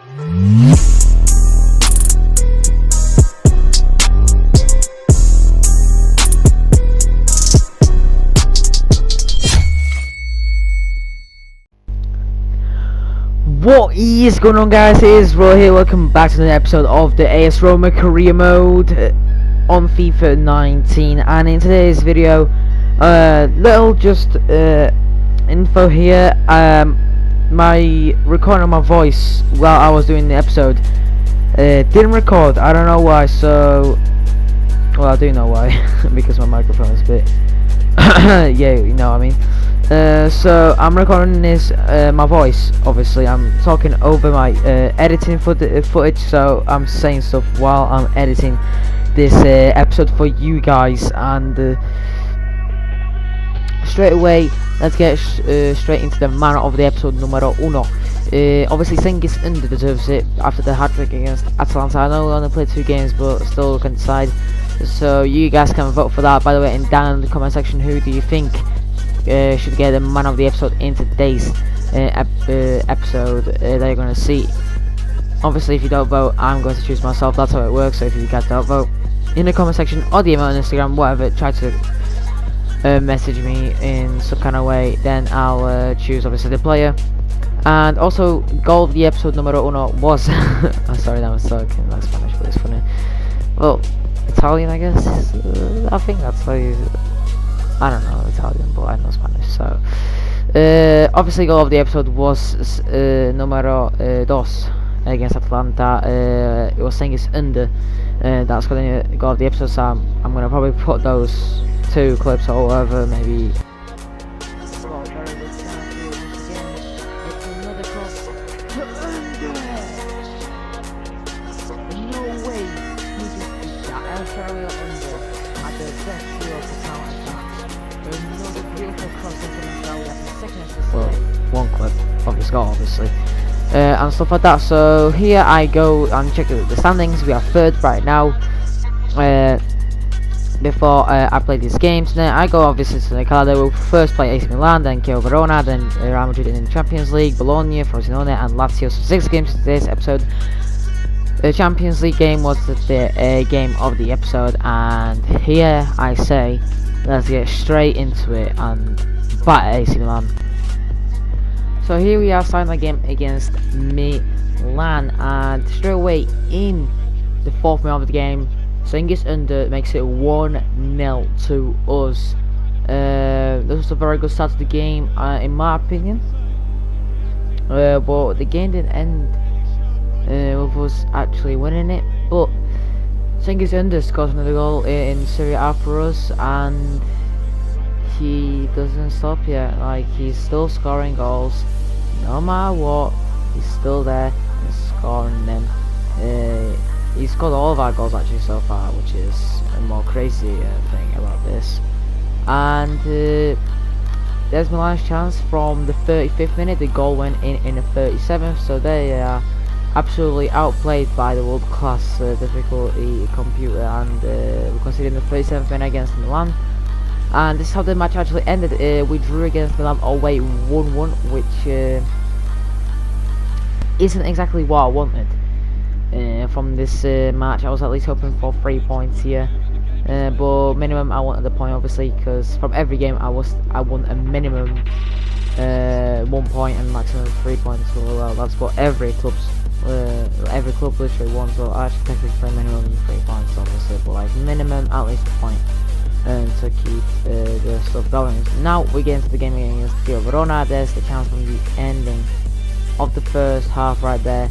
What is going on, guys? It is Ro here. Welcome back to another episode of the AS Roma career mode on FIFA 19. And in today's video, little just info here. My recording of my voice while I was doing the episode didn't record. I don't know why. So, well, I do know why because my microphone is a bit yeah, you know what I mean. So I'm recording this my voice. Obviously I'm talking over my editing footage, so I'm saying stuff while I'm editing this episode for you guys. And straight away, let's get straight into the man of the episode numero uno. Obviously Cengiz Ünder deserves it after the hat-trick against Atalanta. I know we only played 2 games, but still can decide. So you guys can vote for that, by the way, and down in the comment section, who do you think should get the man of the episode in today's episode that you're going to see. Obviously, if you don't vote, I'm going to choose myself. That's how it works. So if you guys don't vote in the comment section or DM on Instagram, whatever, try to message me in some kind of way, then I'll choose obviously the player. And also, goal of the episode numero uno was I'm sorry, that was so in like Spanish, but it's funny. Well, Italian, I guess. I think that's like, I don't know Italian, but I know Spanish. So obviously goal of the episode was numero dos against Atalanta. It was Cengiz Ünder. That's going to goal of the episode, so I'm going to probably put those 2 clips or whatever, maybe. Well, 1 clip of his goal, obviously, and stuff like that. So here I go and check the standings. We are 3rd right now. Before I play these games, then I go obviously to the calendar. We'll first play AC Milan, then Verona, then Real Madrid in the Champions League, Bologna, Frosinone, and Lazio. So 6 games in today's episode. The Champions League game was the game of the episode, and here I say, let's get straight into it and batter AC Milan. So here we are starting the game against Milan, and straight away in the 4th minute of the game, Cengiz Ünder makes it 1-0 to us. This was a very good start to the game, in my opinion. But the game didn't end with us actually winning it. But Cengiz Ünder scores another goal in SERIA for us, and he doesn't stop yet. Like, he's still scoring goals no matter what. He's still there and scoring them. He scored all of our goals actually so far, which is a more crazy thing about this. And there's Milan's chance from the 35th minute. The goal went in the 37th, so they are absolutely outplayed by the world-class difficulty computer, and we conceded in the 37th minute against Milan. And this is how the match actually ended. We drew against Milan away 1-1, which isn't exactly what I wanted from this match. I was at least hoping for 3 points here, but minimum I wanted a point, obviously, because from every game I want a minimum 1 point and maximum 3 points. Well, that's what every club literally wants. So I actually technically for minimum 3 points, obviously, but like minimum at least a point. To keep the stuff going. Now we get into the game against Verona. There's the chance from the ending of the first half right there.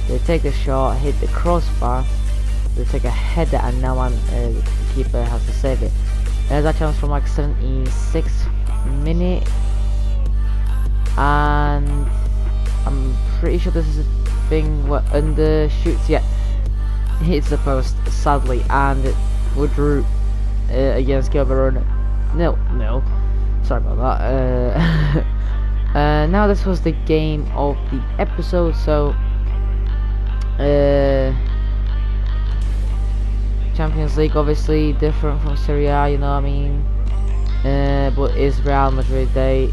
They take the shot, hit the crossbar, they take a header, and now the keeper has to save it. There's that chance from like 76th minute, and I'm pretty sure this is a thing where Ünder shoots, yeah, hits the post sadly, and we drew against Verona 0-0. Sorry about that. Now this was the game of the episode. So Champions League obviously different from SERIA, you know what I mean. But is Real Madrid, they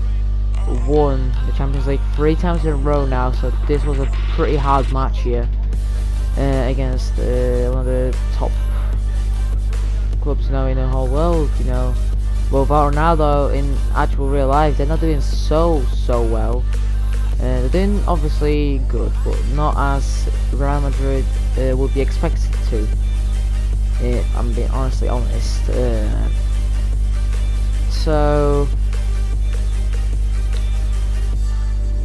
won the Champions League 3 times in a row now, so this was a pretty hard match here against one of the top clubs now in the whole world, you know. But without Ronaldo in actual real life, they're not doing so well. They're doing obviously good, but not as Real Madrid would be expected to. I'm being honestly honest. So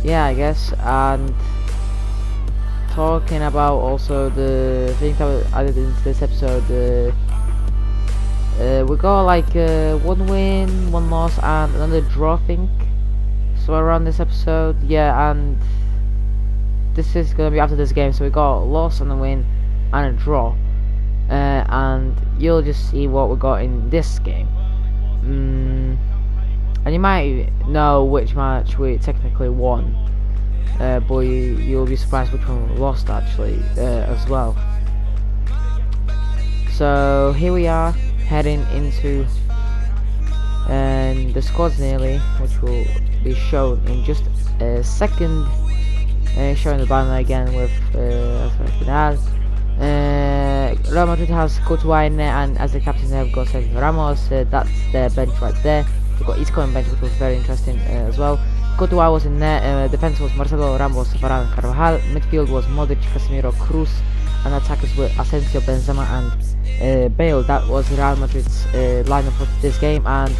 yeah, I guess. And talking about also the things that I did in this episode, we got like 1 win, 1 loss, and another draw, I think. So around this episode, yeah, and this is gonna be after this game. So we got a loss and a win and a draw, and you'll just see what we got in this game. And you might know which match we technically won, but you'll be surprised which one we lost actually as well. So here we are heading into the squads nearly, which will be shown in just a second. Showing the banner again with Real Madrid has Courtois in there, and as the captain they've got Sergio Ramos. That's their bench right there. They've got Isco bench, which was very interesting as well. Courtois was in there. Defense was Marcelo, Ramos, Varane, Carvajal. Midfield was Modric, Casemiro, Cruz, and attackers were Asensio, Benzema, and Bale. That was Real Madrid's lineup for this game, and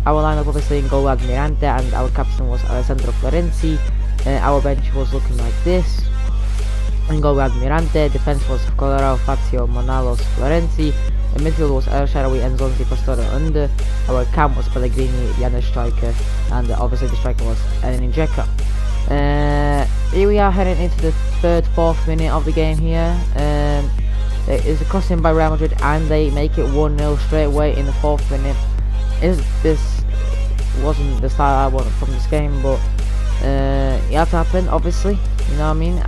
our lineup obviously in goal had Mirante, and our captain was Alessandro Florenzi. Our bench was looking like this. In goal we had Mirante, defense was Colorado, Fazio, Manalos, Florenzi. In midfield was El Shaarawy and Zonzi, Pastore under. Our cam was Pellegrini, the other striker, and obviously the striker was Edin Dzeko. Here we are heading into the 3rd, 4th minute of the game here. There is a crossing by Real Madrid, and they make it 1-0 straight away in the 4th minute. This wasn't the style I wanted from this game, but it had to happen, obviously, you know what I mean.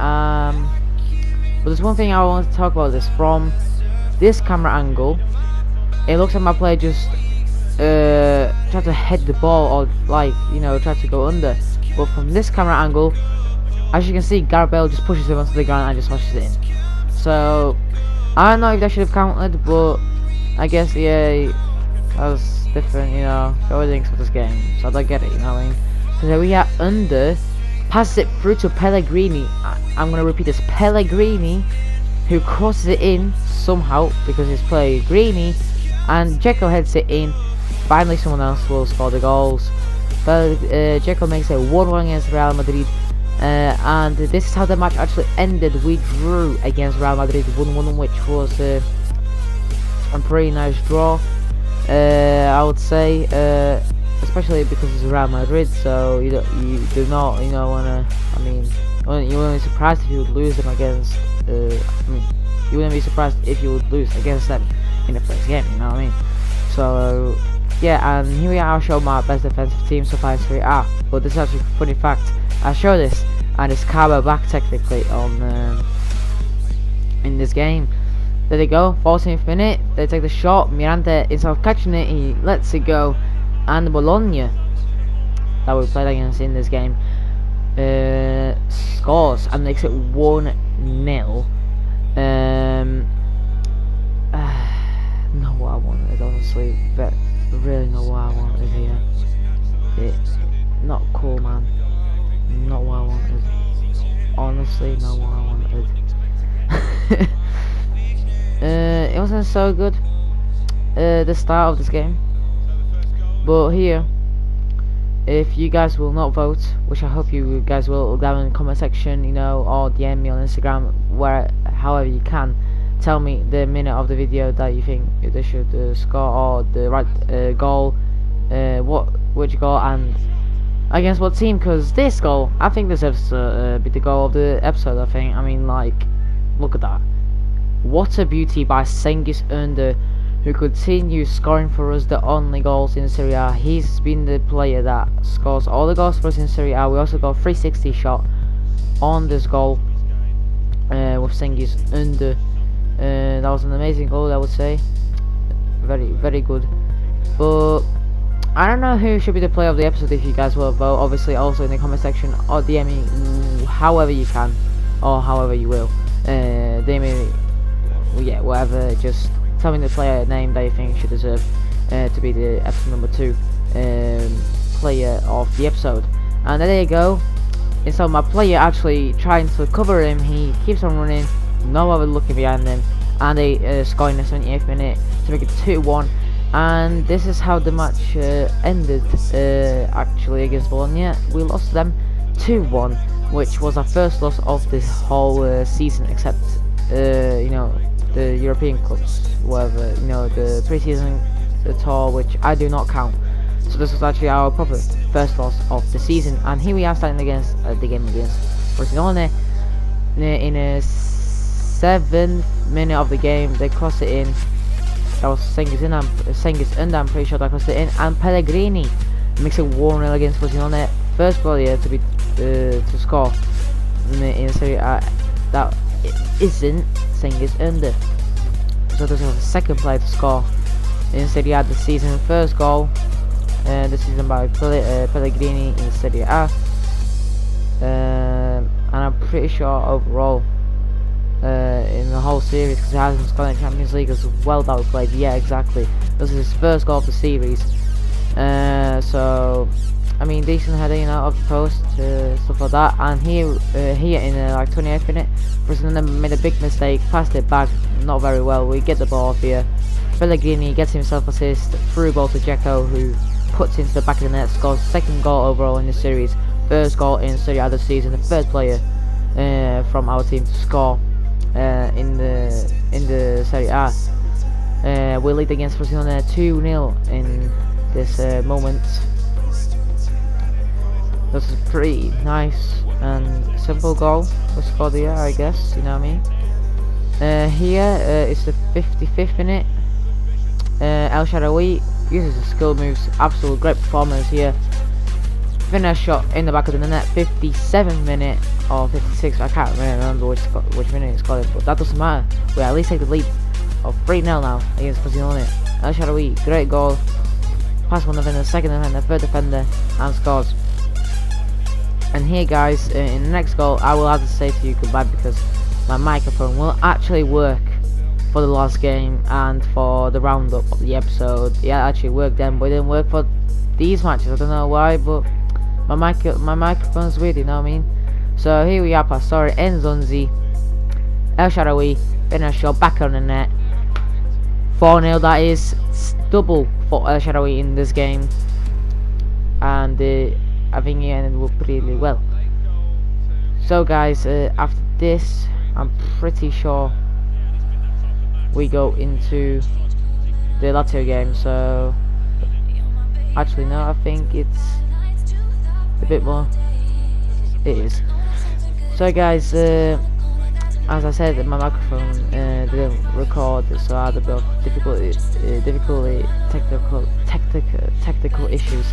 But there's one thing I want to talk about this. From this camera angle, it looks like my player just tried to head the ball, or like, you know, tried to go under. But from this camera angle, as you can see, Gareth Bale just pushes it onto the ground and just smashes it in. So I don't know if that should have counted, but I guess yeah, that was different, you know. Everything's for this game, so I don't get it, you know what I mean. So there we are under, passes it through to Pellegrini. I'm gonna repeat this, Pellegrini, who crosses it in somehow because it's Pellegrini, and Dzeko heads it in. Finally someone else will score the goals. But Dzeko makes it 1-1 against Real Madrid, and this is how the match actually ended. We drew against Real Madrid 1-1, which was a pretty nice draw, I would say, especially because it's Real Madrid. So you do not, you know, wanna. I mean, you wouldn't be surprised if you would lose them against. I mean, you wouldn't be surprised if you would lose against them in the first game. You know what I mean? So yeah, and here we are. I'll show my best defensive team so far in Serie A. But this is actually a funny fact. I show this, and it's Carbo back technically on in this game. There they go, 14th minute. They take the shot. Mirante, instead of catching it, he lets it go. And Bologna, that we played against in this game, scores and makes it 1-0. Not what I wanted, honestly, but really not what I wanted here. It's not cool, man. Not what I wanted. Honestly, not what I wanted. It wasn't so good, the start of this game. But here, if you guys will not vote, which I hope you guys will, down in the comment section, you know, or DM me on Instagram, however you can, tell me the minute of the video that you think they should score, or the right goal, which goal, and against what team. Because this goal, I think, deserves to be the goal of the episode. I mean, like, look at that. What a beauty by Cengiz Ünder, who continues scoring for us the only goals in Serie A. He's been the player that scores all the goals for us in Serie A. We also got a 360 shot on this goal with Cengiz Ünder. That was an amazing goal, I would say. Very, very good. But I don't know who should be the player of the episode. If you guys will vote, obviously also in the comment section, or DM me however you can, or however you will. DM me, yeah, whatever. Just tell me the player name that you think should deserve to be the episode number 2 player of the episode. And there you go. And so my player actually trying to cover him. He keeps on running, no other looking behind him, and they score in the 78th minute to make it 2-1. And this is how the match ended actually against Bologna. We lost to them 2-1, which was our first loss of this whole season, except you know, the European clubs, whatever, you know, the pre-season tour, which I do not count. So this was actually our proper first loss of the season. And here we are starting against the game against Frosinone. In a 7th minute of the game, they crossed it in. That was Cengiz Under, I'm pretty sure that crossed it in, and Pellegrini makes it 1-0 against Frosinone. First player to be to score in SERIA that isn't Cengiz Under. So this is the second player to score in SERIA this season. First goal this season by Pellegrini in SERIA, and I'm pretty sure overall in the whole series, because he hasn't scored in Champions League as well that we played. Yeah, exactly. This is his first goal of the series. So I mean, decent header, you know, off the post, stuff like that. And here in like 28th minute, Frosinone made a big mistake, passed it back, not very well. We get the ball off here. Pellegrini gets himself assist, through ball to Dzeko, who puts into the back of the net, scores second goal overall in the series, first goal in Serie A this season, the third player from our team to score in the Serie A. We lead against Frosinone 2-0 in this moment. This is pretty nice and simple goal we scored here, I guess, you know what I mean. Here it's the 55th minute. El Shaarawy uses his skill moves, absolute great performance here. Finish shot in the back of the net, 57th minute or 56, I can't really remember which minute it's called, but that doesn't matter. We at least take the lead of 3-0 now against Frosinone. El Shaarawy, great goal. Pass one defender, second defender, third defender, and scores. And here guys, in the next goal, I will have to say to you goodbye because my microphone will actually work for the last game and for the roundup of the episode. Yeah, it actually worked then, but it didn't work for these matches. I don't know why, but my microphone's weird, you know what I mean? So here we are, Pastore, Nzonzi, El Shaarawy, finish shot, back on the net. 4-0, that is double for El Shaarawy in this game. And I think he ended up really well. So guys, after this, I'm pretty sure we go into the Lazio game. So actually no, I think it's a bit more. It is. So guys, as I said, my microphone didn't record, so I had a bit of technical issues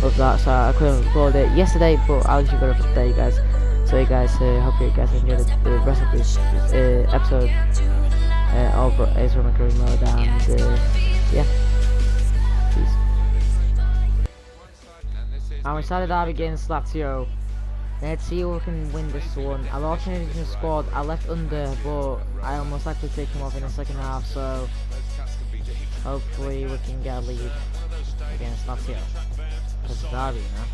with that, so I couldn't record it yesterday, but I'll actually got it today, guys. So you guys, hope you guys enjoyed the rest of this episode of ROMA mode, and yeah, peace. And we started out against Lazio. Let's see who can win this one. I've alternated in the squad. I left Under, but I almost likely take him off in the second half, so hopefully we can get a lead against Lazio. Because it's Derby, you know.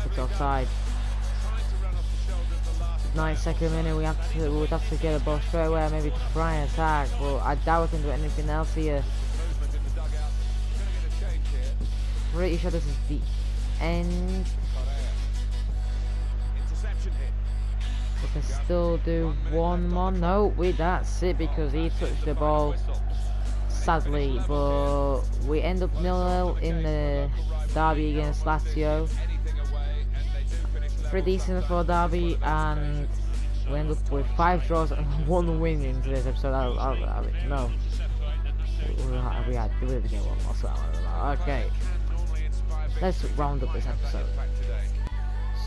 It's offside. 92nd minute, we would have to get a ball straight away, maybe try and attack, but I doubt we can do anything else here. Pretty sure this is the end. We can still do one more. No, that's it, because he touched the ball, sadly, but we end up 0-0 in the derby against Lazio. Pretty decent for Derby, and we end up with 5 draws and 1 win in today's episode. No, we had to win the game one more. Okay. let's round up this episode.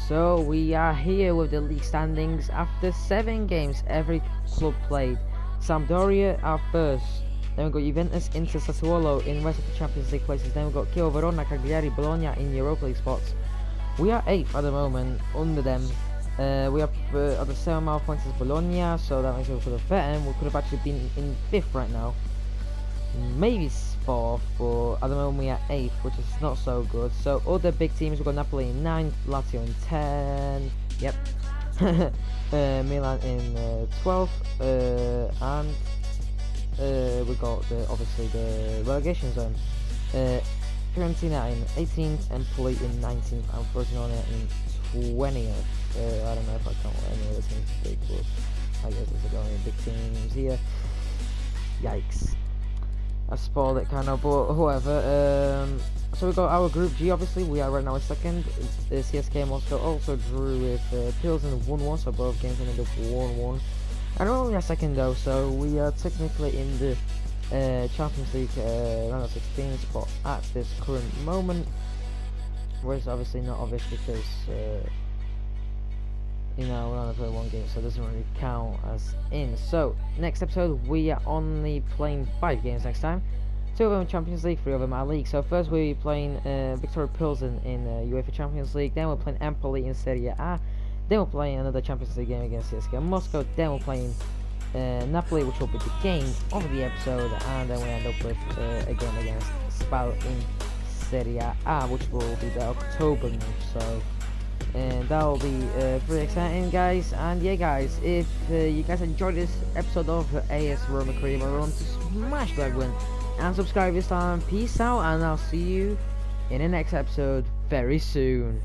So we are here with the league standings after 7 games every club played. Sampdoria are first, then we got Juventus, Inter, Sassuolo in rest of the Champions League places, then we got Chievo, Verona, Cagliari, Bologna in Europa League spots. We are 8th at the moment, under them. We have at the same amount of points as Bologna, so that makes it for the third. We could have actually been in 5th right now. Maybe 4th, but at the moment we are 8th, which is not so good. So other big teams, we've got Napoli in 9th, Lazio in 10th, yep. Milan in 12th, and we got obviously the relegation zone. Fiorentina in 18th, Empoli in 19th, and Frosinone in 20th. I don't know if I count any other teams big, but I guess there's only big teams here. Yikes. I spoiled it kind of, but whoever. So we got our group G, obviously, we are right now in 2nd. CSK Moscow also drew with Pilsen 1-1, so both games ended up 1-1. And we're only a 2nd though, so we are technically in the Champions League round of 16 spot at this current moment. Where it's obviously not obvious because, you know, we're only playing 1 game, so it doesn't really count as in. So, next episode, we are only playing 5 games next time. 2 of them Champions League, 3 of them our league. So first we're playing Victoria Pilsen in UEFA Champions League, then we're playing Empoli in Serie A, then we're playing another Champions League game against CSKA Moscow, then we're playing Napoli, which will be the game of the episode, and then we end up with a game against Spal in Serie A, which will be the October month. So and that will be pretty exciting, guys. And yeah, guys, if you guys enjoyed this episode of AS Roma Cream, remember to smash that button and subscribe this time. Peace out, and I'll see you in the next episode very soon.